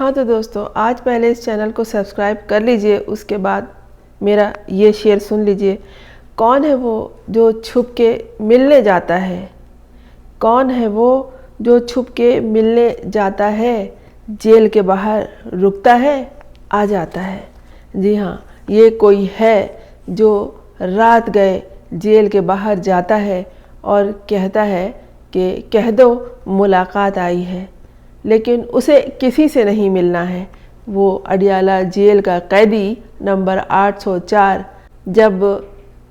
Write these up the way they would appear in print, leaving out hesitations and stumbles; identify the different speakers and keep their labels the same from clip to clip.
Speaker 1: ہاں تو دوستو، آج پہلے اس چینل کو سبسکرائب کر لیجئے، اس کے بعد میرا یہ شعر سن لیجئے۔ کون ہے وہ جو چھپ کے ملنے جاتا ہے؟ کون ہے وہ جو چھپ کے ملنے جاتا ہے؟ جیل کے باہر رکتا ہے، آ جاتا ہے۔ جی ہاں، یہ کوئی ہے جو رات گئے جیل کے باہر جاتا ہے اور کہتا ہے کہ کہہ دو ملاقات آئی ہے، لیکن اسے کسی سے نہیں ملنا ہے۔ وہ اڈیالہ جیل کا قیدی نمبر 804 جب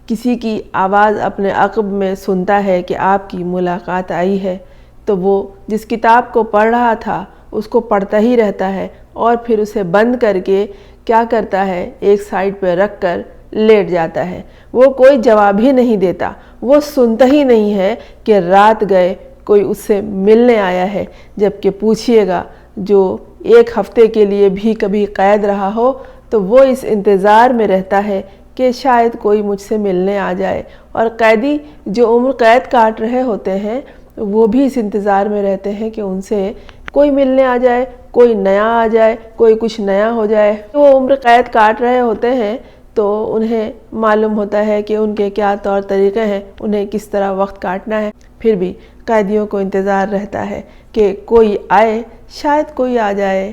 Speaker 1: کسی کی آواز اپنے عقب میں سنتا ہے کہ آپ کی ملاقات آئی ہے، تو وہ جس کتاب کو پڑھ رہا تھا اس کو پڑھتا ہی رہتا ہے اور پھر اسے بند کر کے کیا کرتا ہے، ایک سائیڈ پہ رکھ کر لیٹ جاتا ہے۔ وہ کوئی جواب ہی نہیں دیتا، وہ سنتا ہی نہیں ہے کہ رات گئے کوئی اس سے ملنے آیا ہے، جبکہ پوچھئے گا جو ایک ہفتے کے لیے بھی کبھی قید رہا ہو تو وہ اس انتظار میں رہتا ہے کہ شاید کوئی مجھ سے ملنے آ جائے، اور قیدی جو عمر قید کاٹ رہے ہوتے ہیں وہ بھی اس انتظار میں رہتے ہیں کہ ان سے کوئی ملنے آ جائے، کوئی نیا آ جائے، کوئی کچھ نیا ہو جائے۔ وہ عمر قید کاٹ رہے ہوتے ہیں تو انہیں معلوم ہوتا ہے کہ ان کے کیا طور طریقے ہیں، انہیں کس طرح وقت کاٹنا ہے۔ پھر بھی قیدیوں کو انتظار رہتا ہے کہ کوئی آئے، شاید کوئی آ جائے۔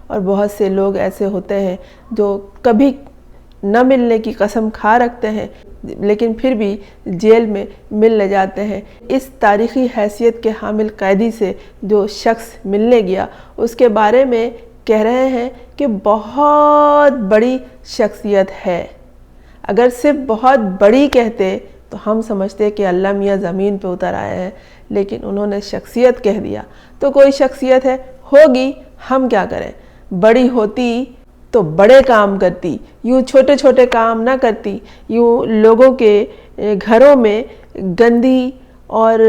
Speaker 1: اور بہت سے لوگ ایسے ہوتے ہیں جو کبھی نہ ملنے کی قسم کھا رکھتے ہیں لیکن پھر بھی جیل میں ملنے جاتے ہیں۔ اس تاریخی حیثیت کے حامل قیدی سے جو شخص ملنے گیا، اس کے بارے میں کہہ رہے ہیں کہ بہت بڑی شخصیت ہے۔ اگر صرف بہت بڑی کہتے تو ہم سمجھتے کہ اللہ میاں زمین پہ اتر آئے ہیں، لیکن انہوں نے شخصیت کہہ دیا تو کوئی شخصیت ہے، ہوگی، ہم کیا کریں۔ بڑی ہوتی تو بڑے کام کرتی، یوں چھوٹے چھوٹے کام نہ کرتی، یوں لوگوں کے گھروں میں گندی اور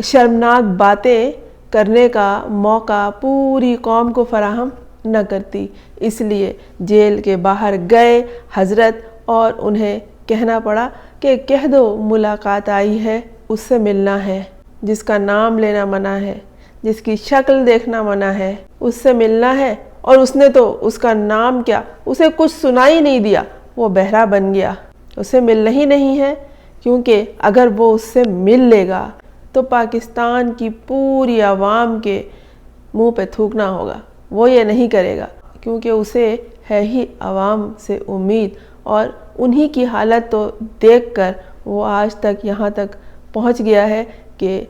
Speaker 1: شرمناک باتیں کرنے کا موقع پوری قوم کو فراہم نہ کرتی۔ اس لیے جیل کے باہر گئے حضرت اور انہیں کہنا پڑا کہ کہہ دو ملاقات آئی ہے، اس سے ملنا ہے، جس کا نام لینا منع ہے، جس کی شکل دیکھنا منع ہے، اس سے ملنا ہے۔ اور اس نے تو اس کا نام کیا، اسے کچھ سنا ہی نہیں دیا، وہ بہرا بن گیا، اسے ملنا ہی نہیں ہے، کیونکہ اگر وہ اس سے مل لے گا تو پاکستان کی پوری عوام کے منہ پہ تھوکنا ہوگا۔ وہ یہ نہیں کرے گا کیونکہ اسے ہے ہی عوام سے امید، اور انہی کی حالت تو دیکھ کر وہ آج تک یہاں تک پہنچ گیا ہے کہ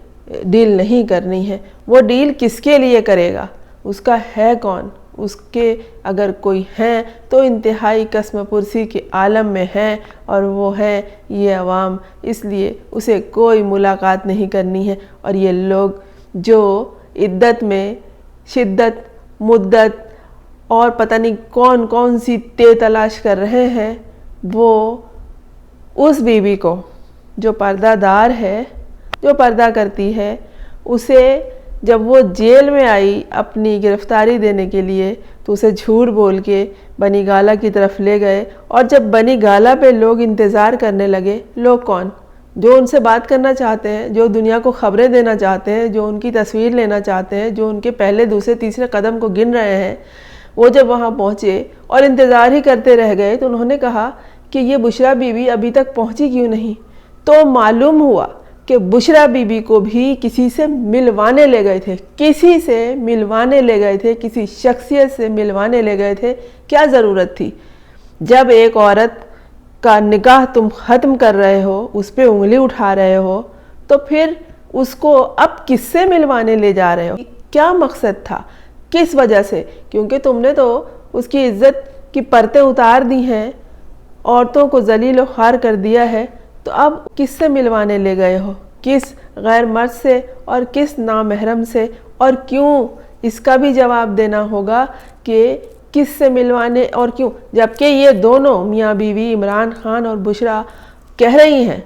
Speaker 1: ڈیل نہیں کرنی ہے۔ وہ ڈیل کس کے لیے کرے گا؟ اس کا ہے کون؟ اس کے اگر کوئی ہیں تو انتہائی قسم پرسی کے عالم میں ہیں، اور وہ ہے یہ عوام۔ اس لیے اسے کوئی ملاقات نہیں کرنی ہے۔ اور یہ لوگ جو عدت میں شدت، مدت اور پتہ نہیں کون کون سی تلاش کر رہے ہیں، وہ اس بیوی کو جو پردہ دار ہے، جو پردہ کرتی ہے، اسے جب وہ جیل میں آئی اپنی گرفتاری دینے کے لیے تو اسے جھوٹ بول کے بنی گالہ کی طرف لے گئے، اور جب بنی گالہ پہ لوگ انتظار کرنے لگے، لوگ کون؟ جو ان سے بات کرنا چاہتے ہیں، جو دنیا کو خبریں دینا چاہتے ہیں، جو ان کی تصویر لینا چاہتے ہیں، جو ان کے پہلے دوسرے تیسرے قدم کو گن رہے ہیں، وہ جب وہاں پہنچے اور انتظار ہی کرتے رہ گئے تو انہوں نے کہا کہ یہ بشریٰ بی بی ابھی تک پہنچی کیوں نہیں؟ تو معلوم ہوا کہ بشریٰ بی بی کو بھی کسی سے ملوانے لے گئے تھے، کسی سے ملوانے لے گئے تھے، کسی شخصیت سے ملوانے لے گئے تھے۔ کیا ضرورت تھی؟ جب ایک عورت کا نکاح تم ختم کر رہے ہو، اس پہ انگلی اٹھا رہے ہو، تو پھر اس کو اب کس سے ملوانے لے جا رہے ہو؟ کیا مقصد تھا؟ کس وجہ سے؟ کیونکہ تم نے تو اس کی عزت کی پرتیں اتار دی ہیں، عورتوں کو ذلیل و خوار کر دیا ہے، تو اب کس سے ملوانے لے گئے ہو؟ کس غیر مرد سے اور کس نامحرم سے؟ اور کیوں؟ اس کا بھی جواب دینا ہوگا کہ کس سے ملوانے اور کیوں، جبکہ یہ دونوں میاں بیوی عمران خان اور بشریٰ کہہ رہی ہیں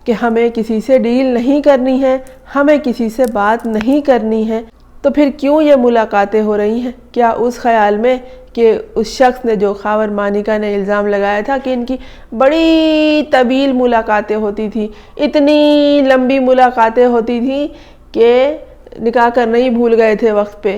Speaker 1: کہ ہمیں کسی سے ڈیل نہیں کرنی ہے، ہمیں کسی سے بات نہیں کرنی ہے، تو پھر کیوں یہ ملاقاتیں ہو رہی ہیں؟ کیا اس خیال میں کہ اس شخص نے، جو خاور مانیکا نے الزام لگایا تھا کہ ان کی بڑی طویل ملاقاتیں ہوتی تھیں، اتنی لمبی ملاقاتیں ہوتی تھیں کہ نکاح کرنا ہی بھول گئے تھے وقت پہ،